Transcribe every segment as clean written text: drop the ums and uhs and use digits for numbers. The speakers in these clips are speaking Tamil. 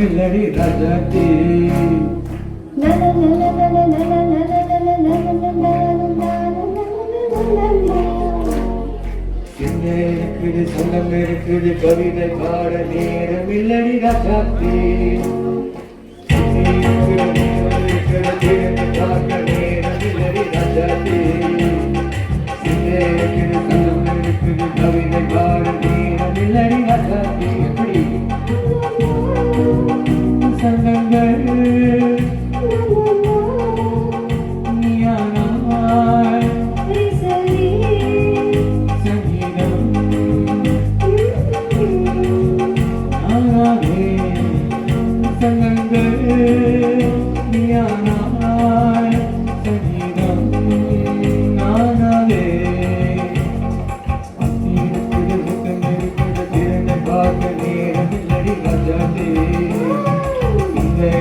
நேரமில்லடி ராஜாத்தி என்ன இருக்குது சொந்தம் இருக்குது கவிதை பாட நேரமில்லடி ராஜாத்தி நேரமில்லடி ராஜாத்தி கவிதை பாட நேரமில்லடி ராஜாத்தி எப்படி சங்கங்கள் நீயானாய் சங்கீதம் ஆனாவே சங்கங்கள் நீயானாய் சங்கீதம் ஆனாவே பார்க்க நேரமில்லடி ராஜாத்தி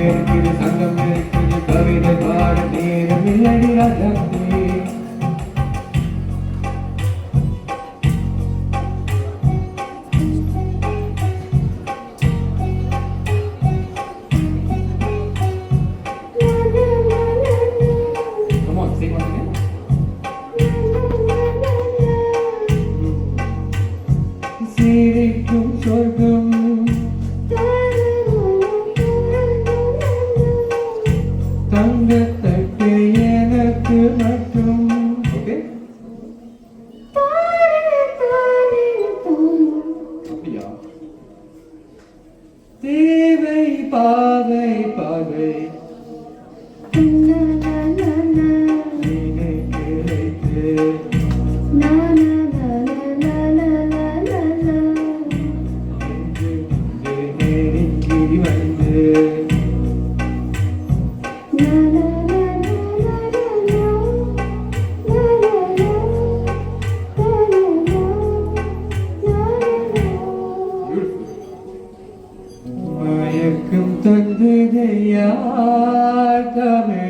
இருக்குது சங்கம் இருக்குது கவிதை பாட நேரமில்லடி Rajathi Come on, sing once again. சிரிக்கும் சொர்க்கம் தங்கத்தட்டு எனக்கு மட்டும் அப்படியா தேவை பாவை பாவை மயக்கம் தந்தது யார் தமிழ்